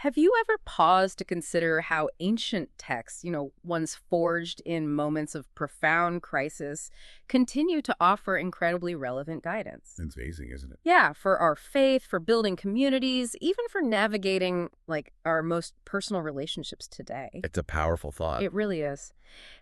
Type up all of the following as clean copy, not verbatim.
Have you ever paused to consider how ancient texts, ones forged in moments of profound crisis, continue to offer incredibly relevant guidance? It's amazing, isn't it? Yeah, for our faith, for building communities, even for navigating our most personal relationships today. It's a powerful thought. It really is.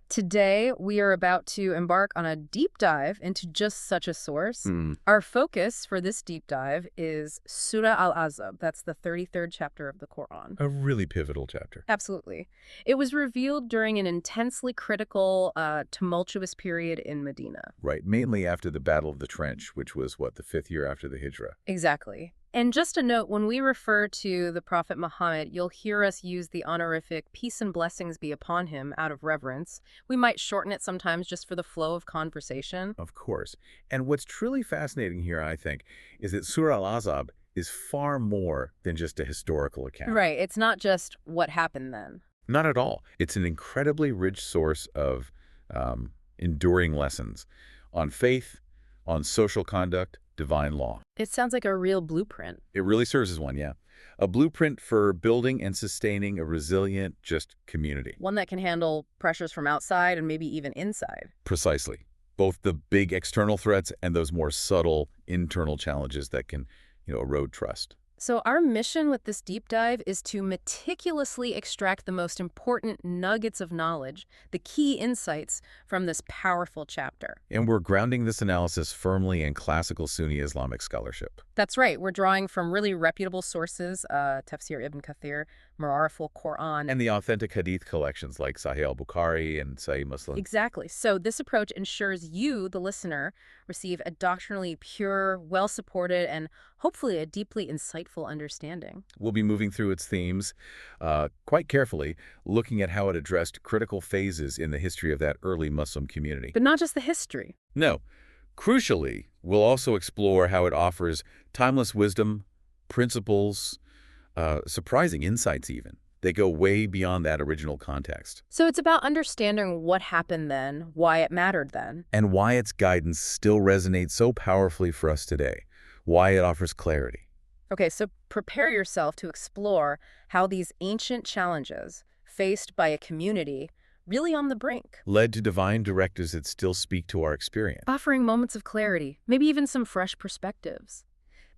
Today, we are about to embark on a deep dive into just such a source. Hmm. Our focus for this deep dive is Surah Al-Ahzaab. That's the 33rd chapter of the Quran. A really pivotal chapter. Absolutely. It was revealed during an intensely critical, tumultuous period in Medina. Right, mainly after the Battle of the Trench, which was, the 5th year after the Hijrah. Exactly. And just a note, when we refer to the Prophet Muhammad, you'll hear us use the honorific peace and blessings be upon him out of reverence. We might shorten it sometimes just for the flow of conversation. Of course. And what's truly fascinating here, I think, is that Surah Al-Ahzaab is far more than just a historical account. Right. It's not just what happened then. Not at all. It's an incredibly rich source of enduring lessons on faith, on social conduct, divine law. It sounds like a real blueprint. It really serves as one, yeah. A blueprint for building and sustaining a resilient, just community. One that can handle pressures from outside and maybe even inside. Precisely. Both the big external threats and those more subtle internal challenges that can, erode trust. So our mission with this deep dive is to meticulously extract the most important nuggets of knowledge, the key insights from this powerful chapter. And we're grounding this analysis firmly in classical Sunni Islamic scholarship. That's right. We're drawing from really reputable sources, Tafsir Ibn Kathir, Ma'arif al-Quran. And the authentic hadith collections like Sahih al-Bukhari and Sahih Muslim. Exactly. So this approach ensures you, the listener, receive a doctrinally pure, well-supported, and hopefully a deeply insightful understanding. We'll be moving through its themes quite carefully, looking at how it addressed critical phases in the history of that early Muslim community. But not just the history. No. Crucially, we'll also explore how it offers timeless wisdom, principles, surprising insights even. They go way beyond that original context. So it's about understanding what happened then, why it mattered then. And why its guidance still resonates so powerfully for us today. Why it offers clarity. Okay, so prepare yourself to explore how these ancient challenges faced by a community really on the brink, Led to divine directives that still speak to our experience. offering moments of clarity, maybe even some fresh perspectives.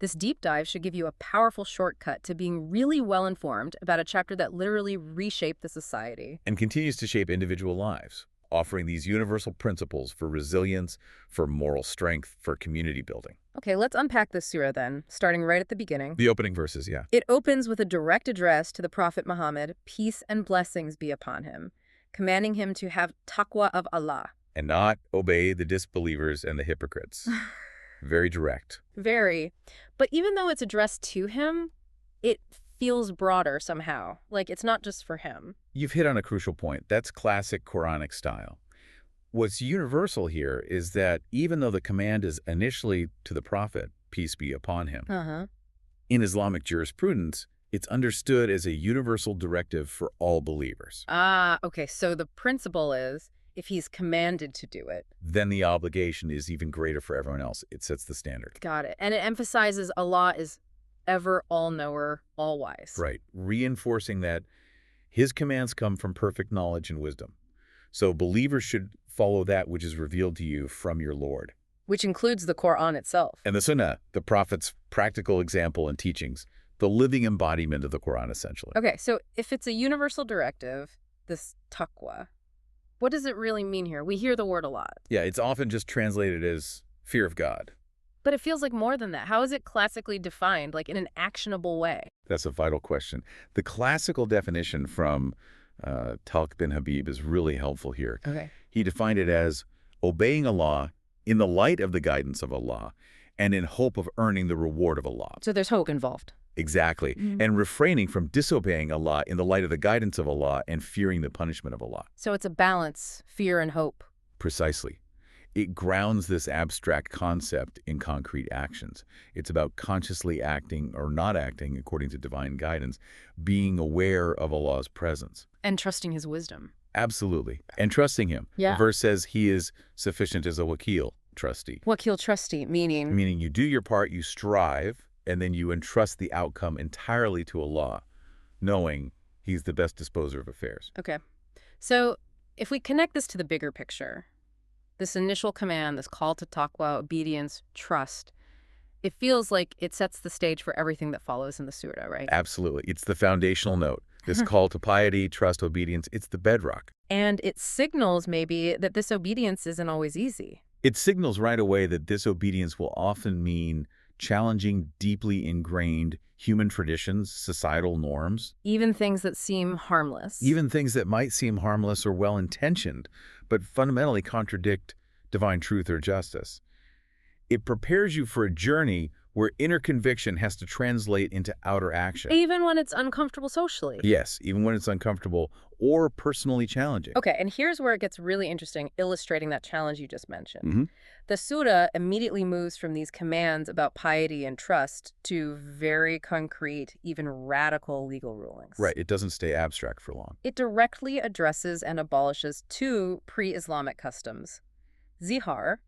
This deep dive should give you a powerful shortcut to being really well-informed about a chapter that literally reshaped the society. And continues to shape individual lives, offering these universal principles for resilience, for moral strength, for community building. Okay, let's unpack this surah then, starting right at the beginning. The opening verses, yeah. It opens with a direct address to the Prophet Muhammad, peace and blessings be upon him, commanding him to have taqwa of Allah. And not obey the disbelievers and the hypocrites. Very direct. Very. But even though it's addressed to him, it feels broader somehow. Like it's not just for him. You've hit on a crucial point. That's classic Quranic style. What's universal here is that even though the command is initially to the Prophet, peace be upon him, Uh-huh. in Islamic jurisprudence, it's understood as a universal directive for all believers. Ah, okay. So the principle is if he's commanded to do it. Then the obligation is even greater for everyone else. It sets the standard. Got it. And it emphasizes Allah is ever all-knower, all-wise. Right. Reinforcing that his commands come from perfect knowledge and wisdom. So believers should follow that which is revealed to you from your Lord. Which includes the Quran itself. And the Sunnah, the Prophet's practical example and teachings, the living embodiment of the Quran, essentially. Okay, so if it's a universal directive, this taqwa, what does it really mean here? We hear the word a lot. Yeah, it's often just translated as fear of God. But it feels like more than that. How is it classically defined, like in an actionable way? That's a vital question. The classical definition from Talq bin Habib is really helpful here. Okay. He defined it as obeying Allah in the light of the guidance of Allah and in hope of earning the reward of Allah. So there's hope involved. Exactly. And refraining from disobeying Allah in the light of the guidance of Allah and fearing the punishment of Allah. So it's a balance, fear and hope. Precisely. It grounds this abstract concept in concrete actions. It's about consciously acting or not acting according to divine guidance, being aware of Allah's presence. And trusting his wisdom. Absolutely. And trusting him. Yeah. The verse says he is sufficient as a wakil, trustee. Wakil trustee, meaning? Meaning you do your part, you strive, and then you entrust the outcome entirely to Allah, knowing he's the best disposer of affairs. Okay. So if we connect this to the bigger picture, this initial command, this call to taqwa, obedience, trust, it feels like it sets the stage for everything that follows in the surah, right? Absolutely. It's the foundational note. This call to piety, trust, obedience, it's the bedrock. And it signals maybe that this obedience isn't always easy. It signals right away that this obedience will often mean challenging deeply ingrained human traditions, societal norms. Even things that seem harmless. Even things that might seem harmless or well-intentioned, but fundamentally contradict divine truth or justice. It prepares you for a journey where inner conviction has to translate into outer action. Even when it's uncomfortable socially. Yes, even when it's uncomfortable or personally challenging. Okay, and here's where it gets really interesting, illustrating that challenge you just mentioned. Mhm. The surah immediately moves from these commands about piety and trust to very concrete, even radical legal rulings. Right, it doesn't stay abstract for long. It directly addresses and abolishes two pre-Islamic customs, zihar,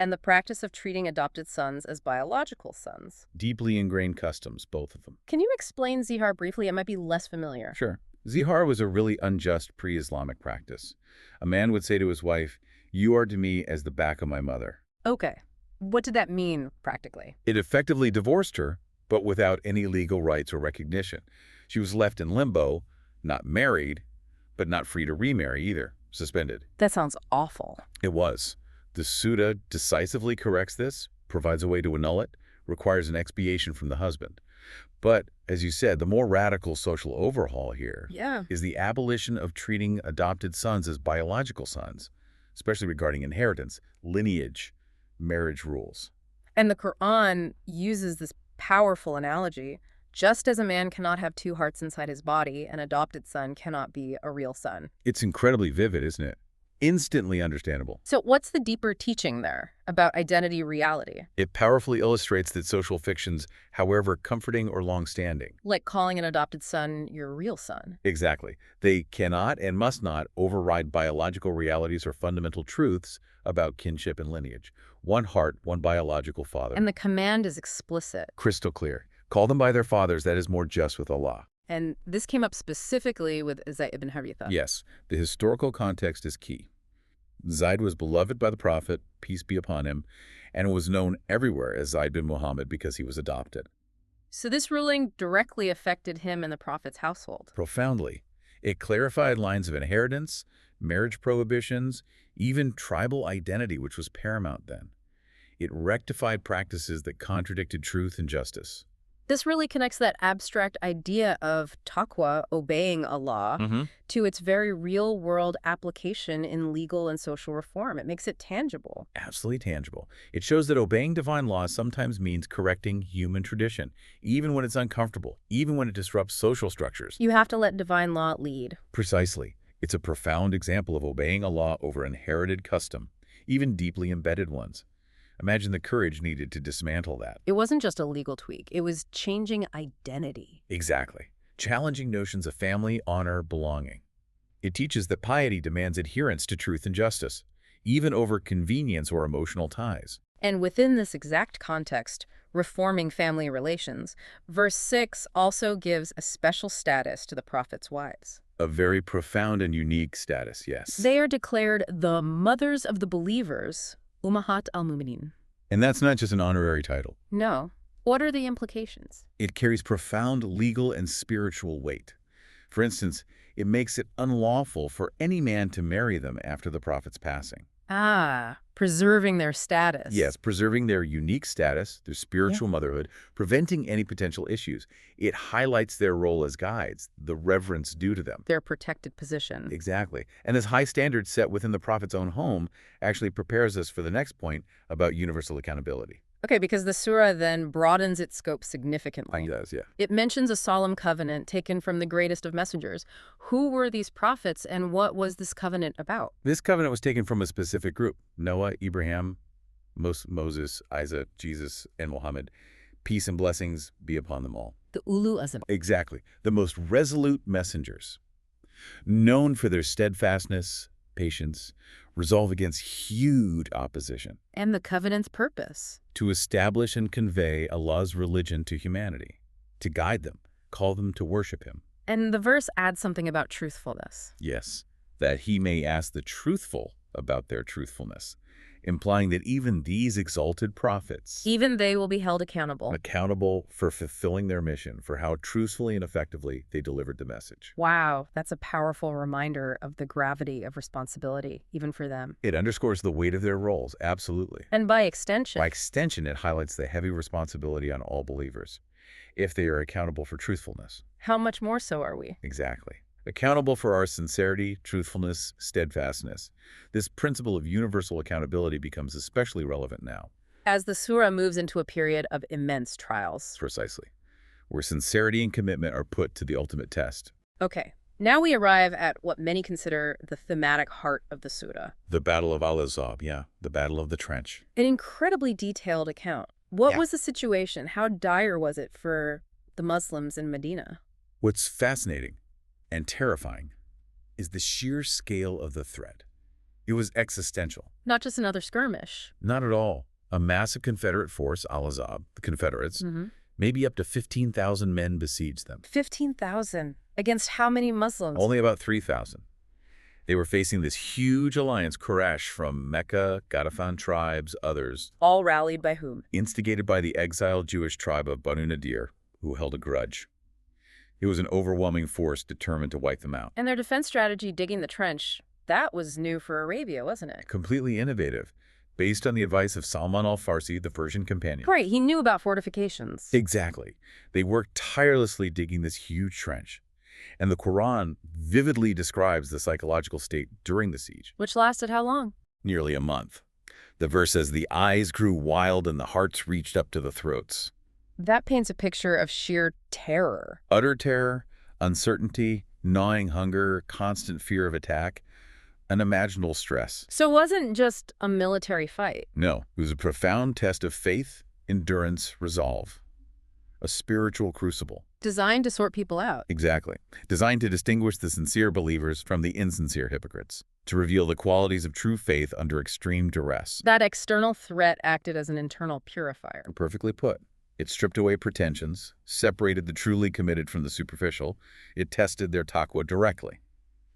and the practice of treating adopted sons as biological sons. Deeply ingrained customs, both of them. Can you explain zihar briefly? It might be less familiar. Sure. Zihar was a really unjust pre-Islamic practice. A man would say to his wife, "You are to me as the back of my mother." Okay. What did that mean, practically? It effectively divorced her, but without any legal rights or recognition. She was left in limbo, not married, but not free to remarry either, suspended. That sounds awful. It was. The Surah decisively corrects this, provides a way to annul it, requires an expiation from the husband. But, as you said, the more radical social overhaul here Yeah. is the abolition of treating adopted sons as biological sons, especially regarding inheritance, lineage, marriage rules. And the Quran uses this powerful analogy. Just as a man cannot have two hearts inside his body, an adopted son cannot be a real son. It's incredibly vivid, isn't it? Instantly understandable. So what's the deeper teaching there about identity reality? It powerfully illustrates that social fictions, however comforting or long-standing, Like calling an adopted son your real son. exactly, they cannot and must not override biological realities or fundamental truths about kinship and lineage. One heart, one biological father. And the command is explicit. Crystal clear. Call them by their fathers, that is more just with Allah. And this came up specifically with Zayd ibn Haritha. Yes, the historical context is key. Zayd was beloved by the Prophet, peace be upon him, and was known everywhere as Zayd bin Muhammad because he was adopted. So this ruling directly affected him and the Prophet's household. Profoundly. It clarified lines of inheritance, marriage prohibitions, even tribal identity, which was paramount then. It rectified practices that contradicted truth and justice. This really connects that abstract idea of taqwa, obeying Allah, to its very real-world application in legal and social reform. It makes it tangible. Absolutely tangible. It shows that obeying divine law sometimes means correcting human tradition, even when it's uncomfortable, even when it disrupts social structures. You have to let divine law lead. Precisely. It's a profound example of obeying Allah over inherited custom, even deeply embedded ones. Imagine the courage needed to dismantle that. It wasn't just a legal tweak. It was changing identity. Exactly. Challenging notions of family, honor, belonging. It teaches that piety demands adherence to truth and justice, even over convenience or emotional ties. And within this exact context, reforming family relations, verse 6 also gives a special status to the Prophet's wives. A very profound and unique status, yes. They are declared the mothers of the believers, Ummahat al-Mu'minin. And that's not just an honorary title. No. What are the implications? It carries profound legal and spiritual weight. For instance, it makes it unlawful for any man to marry them after the Prophet's passing. Ah, preserving their status. Yes, preserving their unique status, their spiritual motherhood, preventing any potential issues. It highlights their role as guides, the reverence due to them. Their protected position. Exactly. And this high standard set within the Prophet's own home actually prepares us for the next point about universal accountability. Okay, because the surah then broadens its scope significantly. It does, yeah. It mentions a solemn covenant taken from the greatest of messengers. Who were these prophets and what was this covenant about? This covenant was taken from a specific group: Noah, Abraham, Moses, Isaac, Jesus, and Muhammad. Peace and blessings be upon them all. The Ulu Azm. Exactly. The most resolute messengers, known for their steadfastness, patience, resolve against huge opposition, And the covenant's purpose. to establish and convey Allah's religion to humanity, to guide them, call them to worship Him. And the verse adds something about truthfulness. Yes, that he may ask the truthful about their truthfulness, implying that even these exalted prophets Even they will be held accountable. accountable for fulfilling their mission, for how truthfully and effectively they delivered the message. Wow, that's a powerful reminder of the gravity of responsibility, even for them. It underscores the weight of their roles, absolutely. And by extension, By extension, it highlights the heavy responsibility on all believers, if they are accountable for truthfulness. how much more so are we? Exactly. Accountable for our sincerity, truthfulness, steadfastness. This principle of universal accountability becomes especially relevant now. As the surah moves into a period of immense trials. Precisely. Where sincerity and commitment are put to the ultimate test. Okay, now we arrive at what many consider the thematic heart of the surah. The Battle of Al-Ahzaab, the Battle of the Trench. An incredibly detailed account. What Yeah. was the situation? How dire was it for the Muslims in Medina? What's fascinating and terrifying is the sheer scale of the threat. It was existential. Not just another skirmish. Not at all. A massive Confederate force, Al-Ahzaab, the Confederates, maybe up to 15,000 men besieged them. 15,000. Against how many Muslims? Only about 3,000. They were facing this huge alliance, Quraysh from Mecca, Ghatafan tribes, others, All rallied by whom? instigated by the exiled Jewish tribe of Banu Nadir, who held a grudge. It was an overwhelming force determined to wipe them out. And their defense strategy, digging the trench, that was new for Arabia, wasn't it? Completely innovative, based on the advice of Salman al-Farsi, the Persian companion. Right, he knew about fortifications. Exactly. They worked tirelessly digging this huge trench. And the Quran vividly describes the psychological state during the siege. Which lasted how long? Nearly a month. The verse says, the eyes grew wild and the hearts reached up to the throats. That paints a picture of sheer terror. Utter terror, uncertainty, gnawing hunger, constant fear of attack, unimaginable stress. So it wasn't just a military fight. No, it was a profound test of faith, endurance, resolve. A spiritual crucible. Designed to sort people out. Exactly. Designed to distinguish the sincere believers from the insincere hypocrites. To reveal the qualities of true faith under extreme duress. That external threat acted as an internal purifier. Perfectly put. It stripped away pretensions, separated the truly committed from the superficial. It tested their taqwa directly.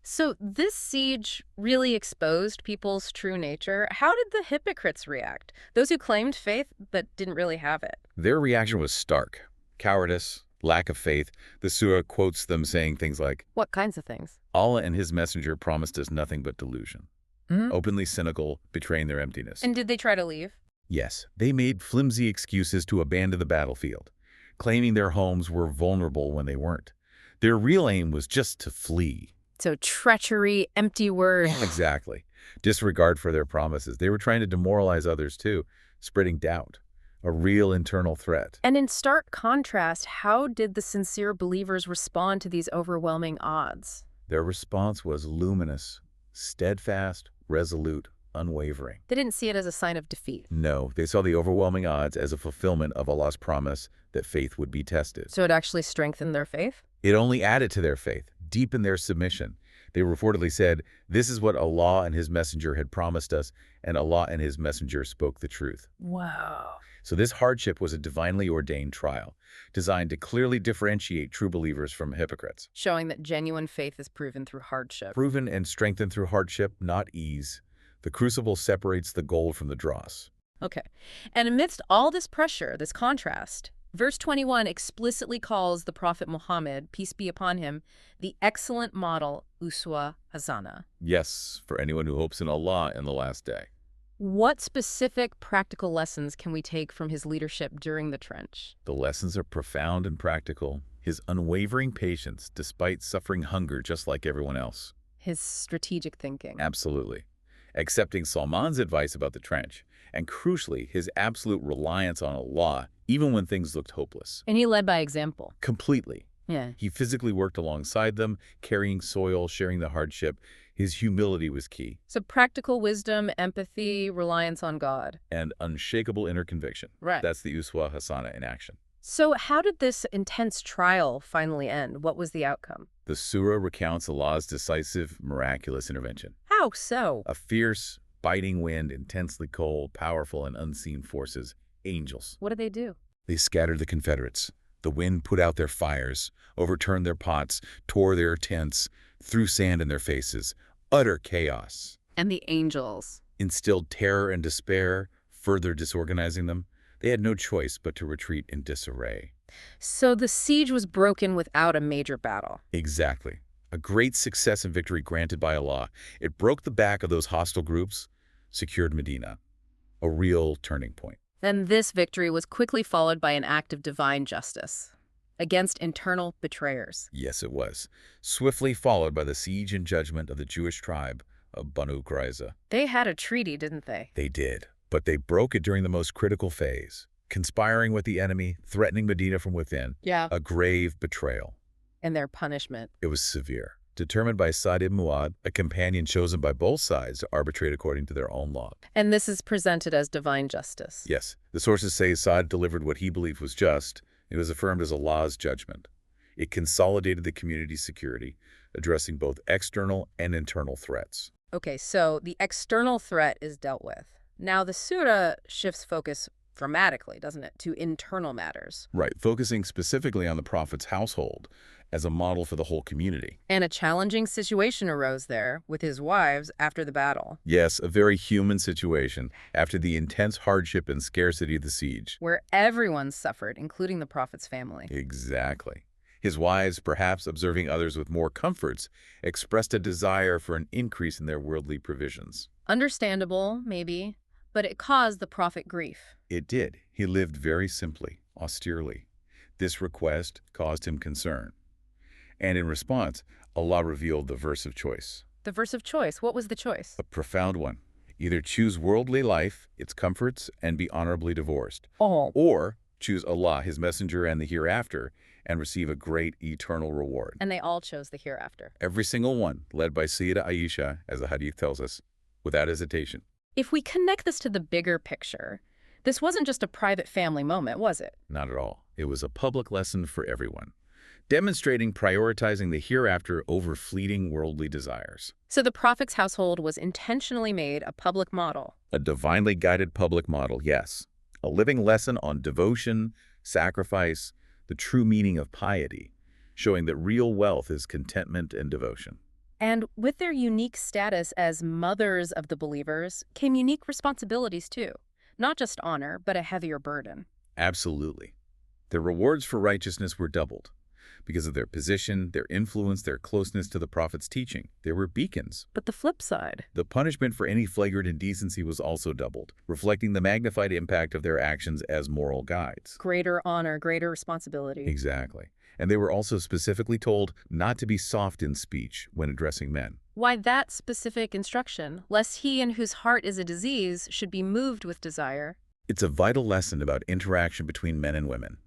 So this siege really exposed people's true nature. How did the hypocrites react? Those who claimed faith but didn't really have it. Their reaction was stark. Cowardice, lack of faith. The surah quotes them saying things like, What kinds of things? Allah and his messenger promised us nothing but delusion. Openly cynical, betraying their emptiness. And did they try to leave? Yes, they made flimsy excuses to abandon the battlefield, claiming their homes were vulnerable when they weren't. Their real aim was just to flee. So treachery, empty words. Exactly. Disregard for their promises. They were trying to demoralize others too, spreading doubt, a real internal threat. And in stark contrast, how did the sincere believers respond to these overwhelming odds? Their response was luminous, steadfast, resolute, unwavering. They didn't see it as a sign of defeat. No, they saw the overwhelming odds as a fulfillment of Allah's promise that faith would be tested. So it actually strengthened their faith? It only added to their faith, deepened their submission. They reportedly said, this is what Allah and his messenger had promised us, and Allah and his messenger spoke the truth. Wow. So this hardship was a divinely ordained trial, designed to clearly differentiate true believers from hypocrites. Showing that genuine faith is proven through hardship. Proven and strengthened through hardship, not ease. The crucible separates the gold from the dross. Okay. And amidst all this pressure, this contrast, verse 21 explicitly calls the Prophet Muhammad, peace be upon him, the excellent model, uswa hasana. Yes, for anyone who hopes in Allah in the last day. What specific practical lessons can we take from his leadership during the trench? The lessons are profound and practical. His unwavering patience, despite suffering hunger just like everyone else. His strategic thinking. Absolutely. Accepting Salman's advice about the trench, and crucially, his absolute reliance on Allah, even when things looked hopeless. And he led by example. Completely. Yeah. He physically worked alongside them, carrying soil, sharing the hardship. His humility was key. So practical wisdom, empathy, reliance on God. And unshakable inner conviction. Right. That's the Uswa Hasana in action. So how did this intense trial finally end? What was the outcome? The surah recounts Allah's decisive, miraculous intervention. How so? A fierce, biting wind, intensely cold, powerful, and unseen forces, angels. What did they do? They scattered the Confederates. The wind put out their fires, overturned their pots, tore their tents, threw sand in their faces. Utter chaos. And the angels. Instilled terror and despair, further disorganizing them. They had no choice but to retreat in disarray. So the siege was broken without a major battle. Exactly. A great success and victory granted by Allah. It broke the back of those hostile groups, secured Medina. A real turning point. Then this victory was quickly followed by an act of divine justice against internal betrayers. Yes, it was. Swiftly followed by the siege and judgment of the Jewish tribe of Banu Qurayza. They had a treaty, didn't they? They did, but they broke it during the most critical phase, conspiring with the enemy, threatening Medina from within. Yeah. A grave betrayal. And their punishment. It was severe. Determined by Sa'd ibn Mu'adh, a companion chosen by both sides to arbitrate according to their own law. And this is presented as divine justice. Yes, the sources say Sa'd delivered what he believed was just. It was affirmed as Allah's judgment. It consolidated the community's security, addressing both external and internal threats. Okay, so the external threat is dealt with. Now the surah shifts focus dramatically, doesn't it, to internal matters. Right, focusing specifically on the Prophet's household as a model for the whole community. And a challenging situation arose there with his wives after the battle. Yes, a very human situation after the intense hardship and scarcity of the siege. Where everyone suffered, including the Prophet's family. Exactly. His wives, perhaps observing others with more comforts, expressed a desire for an increase in their worldly provisions. Understandable, maybe, but it caused the Prophet grief. It did. He lived very simply, austerely. This request caused him concern. And in response, Allah revealed the verse of choice. The verse of choice, what was the choice? A profound one. Either choose worldly life, its comforts, and be honorably divorced. Or choose Allah, His Messenger, and the hereafter, and receive a great eternal reward. And they all chose the hereafter. Every single one, led by Sayyidah Aisha, as the hadith tells us, without hesitation. If we connect this to the bigger picture, this wasn't just a private family moment, was it? Not at all. It was a public lesson for everyone, demonstrating prioritizing the hereafter over fleeting worldly desires. So the Prophet's household was intentionally made a public model. A divinely guided public model, yes. A living lesson on devotion, sacrifice, the true meaning of piety, showing that real wealth is contentment and devotion. And with their unique status as mothers of the believers came unique responsibilities too. Not just honor, but a heavier burden. Absolutely. Their rewards for righteousness were doubled. Because of their position, their influence, their closeness to the Prophet's teaching, they were beacons. But the flip side. The punishment for any flagrant indecency was also doubled, reflecting the magnified impact of their actions as moral guides. Greater honor, greater responsibility. Exactly. And they were also specifically told not to be soft in speech when addressing men. Why that specific instruction, lest he in whose heart is a disease should be moved with desire? It's a vital lesson about interaction between men and women,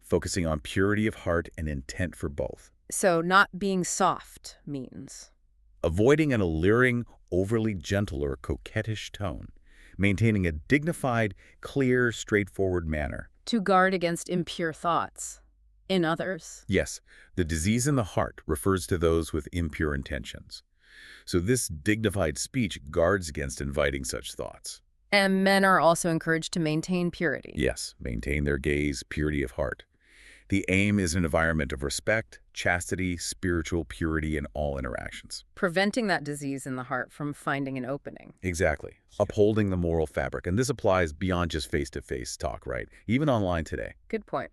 focusing on purity of heart and intent for both. So not being soft means? Avoiding an alluring, overly gentle or coquettish tone, maintaining a dignified, clear, straightforward manner. To guard against impure thoughts in others. Yes, the disease in the heart refers to those with impure intentions. So this dignified speech guards against inviting such thoughts. And men are also encouraged to maintain purity. Yes, maintain their gaze, purity of heart. The aim is an environment of respect, chastity, spiritual purity in all interactions. Preventing that disease in the heart from finding an opening. Exactly. Upholding the moral fabric. And this applies beyond just face-to-face talk, right? Even online today. Good point.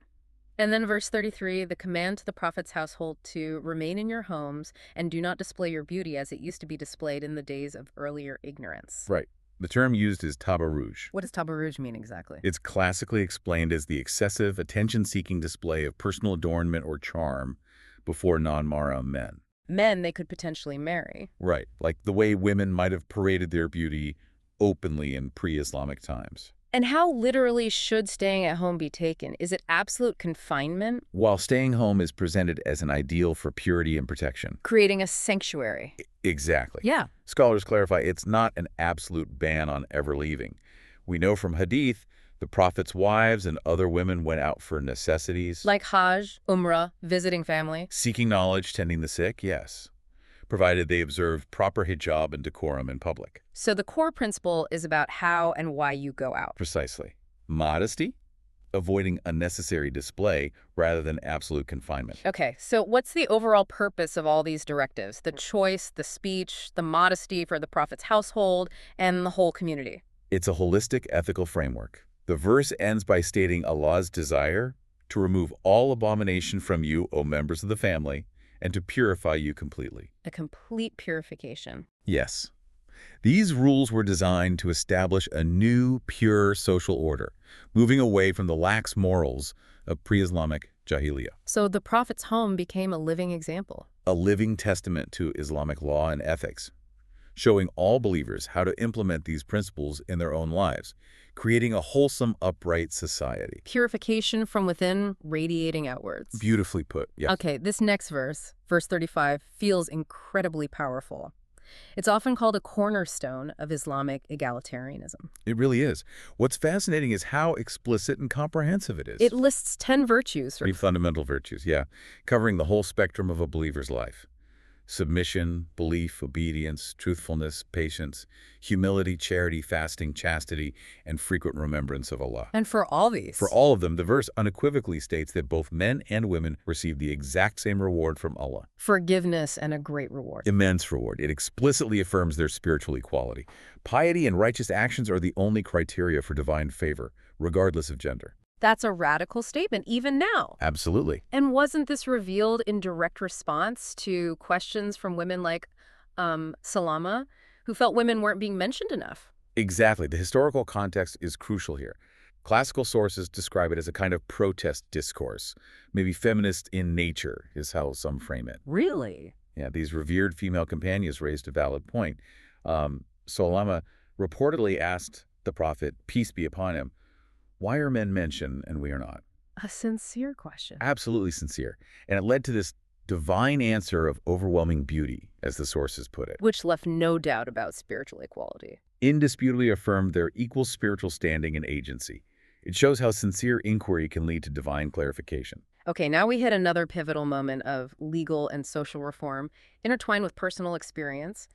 And then verse 33, the command to the Prophet's household to remain in your homes and do not display your beauty as it used to be displayed in the days of earlier ignorance. Right. The term used is tabarruj. What does tabarruj mean exactly? It's classically explained as the excessive, attention-seeking display of personal adornment or charm before non-mahram men. Men they could potentially marry. Right, like the way women might have paraded their beauty openly in pre-Islamic times. And how literally should staying at home be taken? Is it absolute confinement? While staying home is presented as an ideal for purity and protection. Creating a sanctuary. Exactly. Yeah. Scholars clarify it's not an absolute ban on ever leaving. We know from hadith, the Prophet's wives and other women went out for necessities. Like Hajj, Umrah, visiting family. Seeking knowledge, tending the sick, yes. Provided they observed proper hijab and decorum in public. So the core principle is about how and why you go out. Precisely. Modesty, avoiding unnecessary display rather than absolute confinement. Okay, so what's the overall purpose of all these directives? The choice, the speech, the modesty for the prophet's household, and the whole community. It's a holistic ethical framework. The verse ends by stating Allah's desire to remove all abomination from you, O members of the family, and to purify you completely. A complete purification. Yes. These rules were designed to establish a new, pure social order, moving away from the lax morals of pre-Islamic Jahiliyyah. So the prophet's home became a living example. A living testament to Islamic law and ethics, showing all believers how to implement these principles in their own lives, creating a wholesome, upright society. Purification from within, radiating outwards. Beautifully put, yes. Okay, this next verse, verse 35, feels incredibly powerful. It's often called a cornerstone of Islamic egalitarianism. It really is. What's fascinating is how explicit and comprehensive it is. It lists 10 virtues. Three fundamental virtues, yeah, covering the whole spectrum of a believer's life. Submission, belief, obedience, truthfulness, patience, humility, charity, fasting, chastity, and frequent remembrance of Allah. And for all these. For all of them, the verse unequivocally states that both men and women receive the exact same reward from Allah. Forgiveness and a great reward. Immense reward. It explicitly affirms their spiritual equality. Piety and righteous actions are the only criteria for divine favor, regardless of gender. That's a radical statement, even now. Absolutely. And wasn't this revealed in direct response to questions from women like Salama, who felt women weren't being mentioned enough? Exactly. The historical context is crucial here. Classical sources describe it as a kind of protest discourse. Maybe feminist in nature is how some frame it. Really? Yeah, these revered female companions raised a valid point. Salama reportedly asked the Prophet, peace be upon him, why are men mentioned and we are not? A sincere question. Absolutely sincere. And it led to this divine answer of overwhelming beauty, as the sources put it. Which left no doubt about spiritual equality. Indisputably affirmed their equal spiritual standing and agency. It shows how sincere inquiry can lead to divine clarification. Okay, now we hit another pivotal moment of legal and social reform, intertwined with personal experience.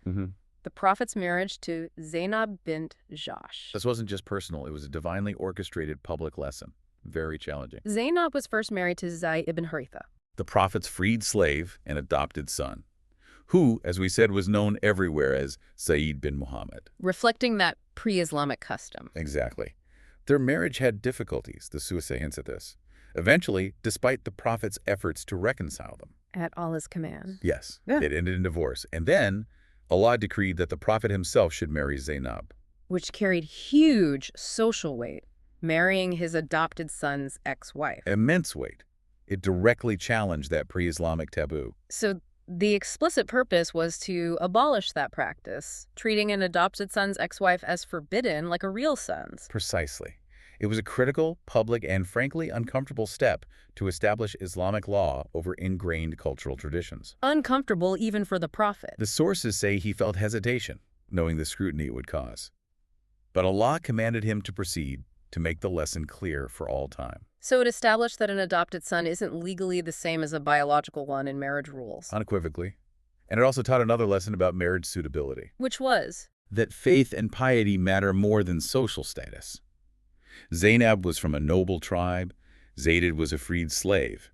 The Prophet's marriage to Zainab bint Jahsh. This wasn't just personal, it was a divinely orchestrated public lesson. Very challenging. Zainab was first married to Zayd ibn Haritha, the Prophet's freed slave and adopted son, who, as we said, was known everywhere as Zayd bin Muhammad. reflecting that pre-Islamic custom. Exactly. Their marriage had difficulties, the Susa hints at this. Eventually, despite the Prophet's efforts to reconcile them. At Allah's command. Yes, Yeah. it ended in divorce. And then, Allah decreed that the Prophet himself should marry Zainab. Which carried huge social weight, marrying his adopted son's ex-wife. Immense weight. It directly challenged that pre-Islamic taboo. So the explicit purpose was to abolish that practice, treating an adopted son's ex-wife as forbidden like a real son's. Precisely. It was a critical, public, and frankly uncomfortable step to establish Islamic law over ingrained cultural traditions. Uncomfortable even for the Prophet. The sources say he felt hesitation, knowing the scrutiny it would cause. But Allah commanded him to proceed to make the lesson clear for all time. So it established that an adopted son isn't legally the same as a biological one in marriage rules. Unequivocally. And it also taught another lesson about marriage suitability. Which was? That faith and piety matter more than social status. Zainab was from a noble tribe. Zayd was a freed slave.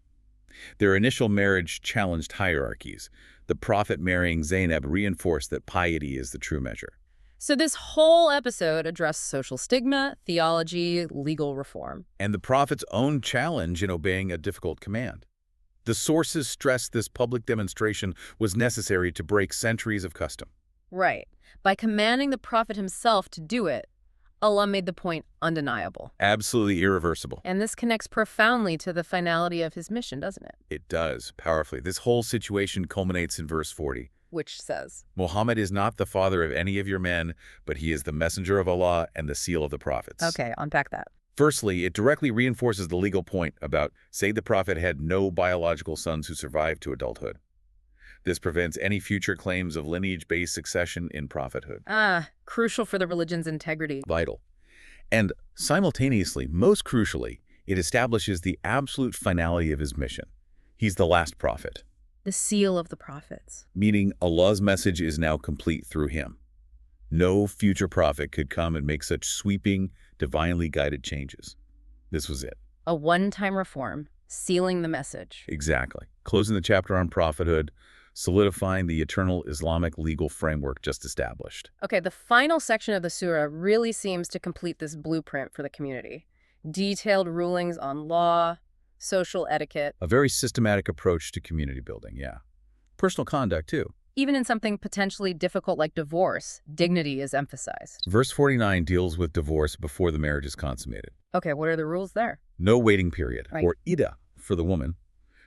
Their initial marriage challenged hierarchies. The Prophet marrying Zainab reinforced that piety is the true measure. So this whole episode addressed social stigma, theology, legal reform. And the Prophet's own challenge in obeying a difficult command. The sources stressed this public demonstration was necessary to break centuries of custom. Right. By commanding the Prophet himself to do it, Allah made the point undeniable. Absolutely irreversible. And this connects profoundly to the finality of his mission, doesn't it? It does, powerfully. This whole situation culminates in verse 40. Which says, Muhammad is not the father of any of your men, but he is the messenger of Allah and the seal of the prophets. okay, unpack that. Firstly, it directly reinforces the legal point about, say the Prophet had no biological sons who survived to adulthood. This prevents any future claims of lineage-based succession in prophethood. Crucial for the religion's integrity. Vital. And simultaneously, most crucially, it establishes the absolute finality of his mission. He's the last prophet. The seal of the prophets. Meaning Allah's message is now complete through him. No future prophet could come and make such sweeping, divinely guided changes. This was it. A one-time reform, sealing the message. Exactly. Closing the chapter on prophethood, solidifying the eternal Islamic legal framework just established. Okay, the final section of the surah really seems to complete this blueprint for the community. Detailed rulings on law, social etiquette. A very systematic approach to community building, yeah. Personal conduct, too. Even in something potentially difficult like divorce, dignity is emphasized. Verse 49 deals with divorce before the marriage is consummated. Okay, what are the rules there? No waiting period, Right. or ida for the woman,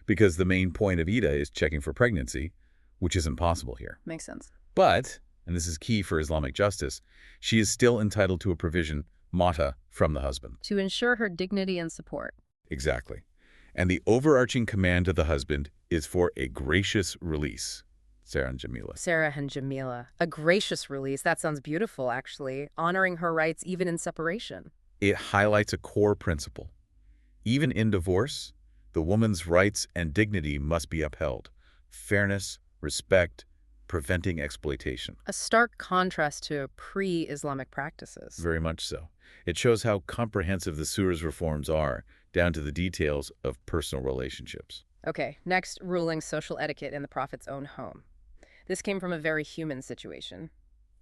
because the main point of ida is checking for pregnancy, which isn't possible here. Makes sense. But, and this is key for Islamic justice, she is still entitled to a provision, mata, from the husband. To ensure her dignity and support. Exactly. And the overarching command to the husband is for a gracious release. Sarah and Jamila. Sarah and Jamila. A gracious release. That sounds beautiful, actually. Honoring her rights even in separation. It highlights a core principle. Even in divorce, the woman's rights and dignity must be upheld. Fairness, respect, preventing exploitation. A stark contrast to pre-Islamic practices. Very much so. It shows how comprehensive the surah's reforms are, down to the details of personal relationships. Okay, next, ruling social etiquette in the Prophet's own home. This came from a very human situation.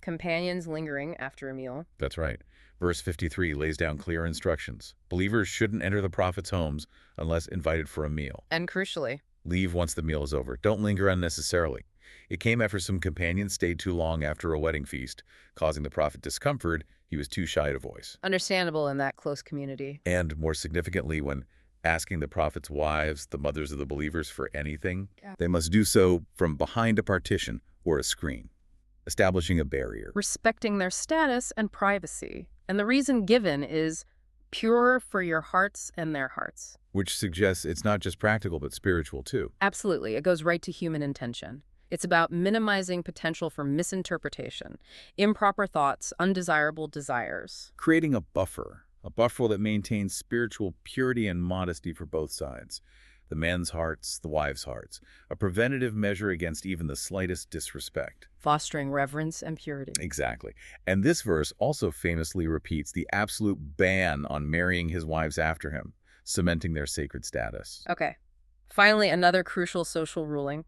Companions lingering after a meal. That's right. Verse 53 lays down clear instructions. Believers shouldn't enter the Prophet's homes unless invited for a meal. And crucially, Leave once the meal is over. Don't linger unnecessarily. It came after some companions stayed too long after a wedding feast, causing the Prophet discomfort he was too shy to voice. understandable in that close community. And more significantly, when asking the Prophet's wives, the mothers of the believers, for anything, they must do so from behind a partition or a screen, establishing a barrier. Respecting their status and privacy. And the reason given is pure for your hearts and their hearts. Which suggests it's not just practical, but spiritual too. Absolutely. It goes right to human intention. It's about minimizing potential for misinterpretation, improper thoughts, undesirable desires. Creating a buffer that maintains spiritual purity and modesty for both sides. The men's hearts, the wives' hearts. A preventative measure against even the slightest disrespect. Fostering reverence and purity. Exactly. And this verse also famously repeats the absolute ban on marrying his wives after him, cementing their sacred status. Okay. Finally, another crucial social ruling.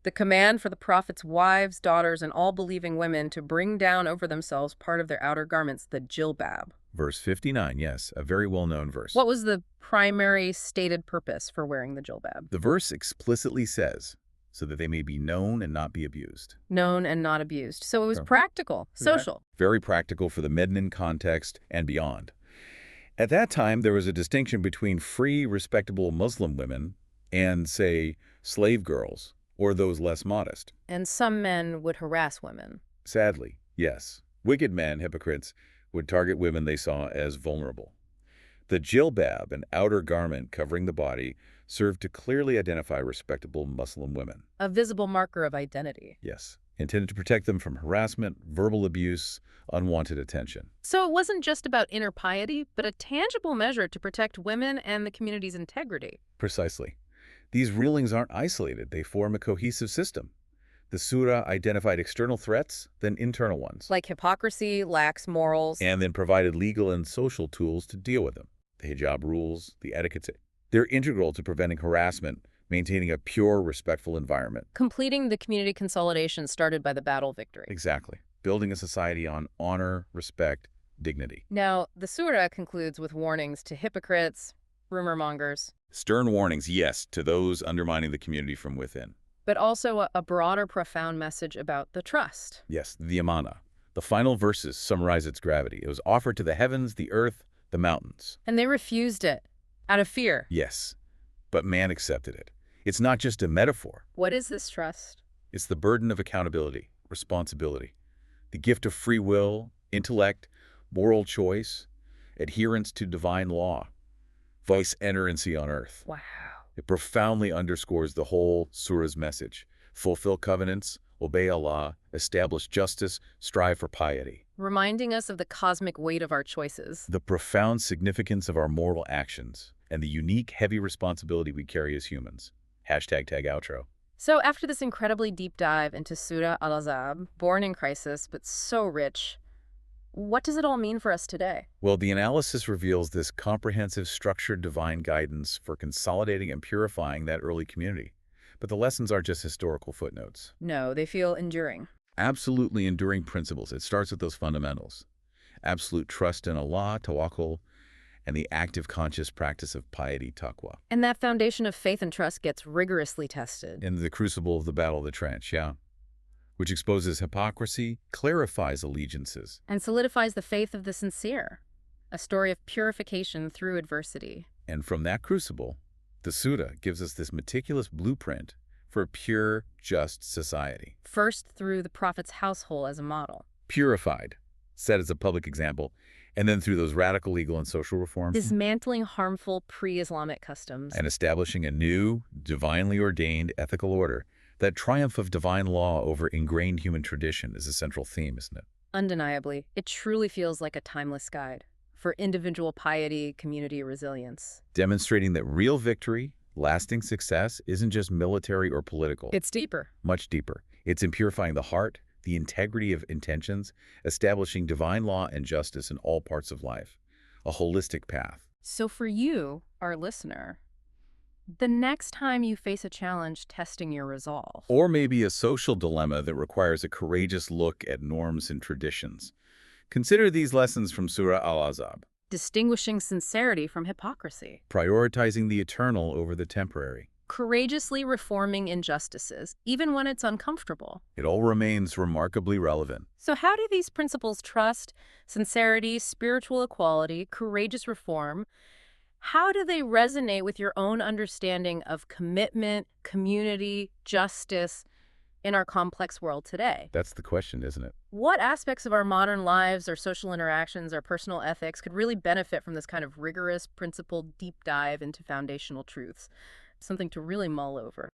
The command for the Prophet's wives, daughters, and all believing women to bring down over themselves part of their outer garments, the jilbab. Verse 59, yes, a very well-known verse. What was the primary stated purpose for wearing the jilbab? The verse explicitly says, so that they may be known and not be abused. Known and not abused. So it was Sure. practical, social. Very practical for the Medinan context and beyond. At that time, there was a distinction between free, respectable Muslim women and, say, slave girls, or those less modest. And some men would harass women. Sadly, yes. Wicked men, hypocrites, would target women they saw as vulnerable. The jilbab, an outer garment covering the body, served to clearly identify respectable Muslim women. A visible marker of identity. Yes, intended to protect them from harassment, verbal abuse, unwanted attention. So it wasn't just about inner piety, but a tangible measure to protect women and the community's integrity. Precisely. These rulings aren't isolated. They form a cohesive system. The surah identified external threats, then internal ones, Like hypocrisy, lax morals. and then provided legal and social tools to deal with them. The hijab rules, the etiquettes, they're integral to preventing harassment, maintaining a pure, respectful environment. Completing the community consolidation started by the battle victory. Exactly. Building a society on honor, respect, dignity. Now, the surah concludes with warnings to hypocrites, rumor mongers, Stern warnings, yes, to those undermining the community from within. but also a broader, profound message about the trust. Yes, the amana. The final verses summarize its gravity. It was offered to the heavens, the earth, the mountains. And they refused it, out of fear. Yes, but man accepted it. It's not just a metaphor. What is this trust? It's the burden of accountability, responsibility, the gift of free will, intellect, moral choice, adherence to divine law, vice inerrancy on earth. Wow. It profoundly underscores the whole surah's message. Fulfill covenants, obey Allah, establish justice, strive for piety. Reminding us of the cosmic weight of our choices. The profound significance of our moral actions, and the unique, heavy responsibility we carry as humans. Hashtag tag outro. So after this incredibly deep dive into Surah Al-Ahzaab, born in crisis but so rich, What does it all mean for us today? Well, the analysis reveals this comprehensive, structured divine guidance for consolidating and purifying that early community. But the lessons aren't just historical footnotes. No, they feel enduring. Absolutely enduring principles. It starts with those fundamentals. Absolute trust in Allah, tawakkul, and the active conscious practice of piety, taqwa. And that foundation of faith and trust gets rigorously tested. In the crucible of the battle of the trench, yeah. Which exposes hypocrisy, clarifies allegiances. And solidifies the faith of the sincere. A story of purification through adversity. And from that crucible, the Surah gives us this meticulous blueprint for a pure, just society. First through the Prophet's household as a model. Purified, set as a public example, and then through those radical legal and social reforms. Dismantling harmful pre-Islamic customs. And establishing a new, divinely ordained ethical order. That triumph of divine law over ingrained human tradition is a central theme, isn't it? Undeniably, it truly feels like a timeless guide for individual piety, community resilience. Demonstrating that real victory, lasting success, isn't just military or political. It's deeper. Much deeper. It's in purifying the heart, the integrity of intentions, establishing divine law and justice in all parts of life. A holistic path. So for you, our listener, the next time you face a challenge testing your resolve, Or maybe a social dilemma that requires a courageous look at norms and traditions. Consider these lessons from Surah Al-Ahzaab. distinguishing sincerity from hypocrisy, Prioritizing the eternal over the temporary. courageously reforming injustices, even when it's uncomfortable. It all remains remarkably relevant. So how do these principles, trust, sincerity, spiritual equality, courageous reform, how do they resonate with your own understanding of commitment, community, justice in our complex world today? That's the question, isn't it? What aspects of our modern lives, our social interactions, our personal ethics could really benefit from this kind of rigorous, principled deep dive into foundational truths? Something to really mull over.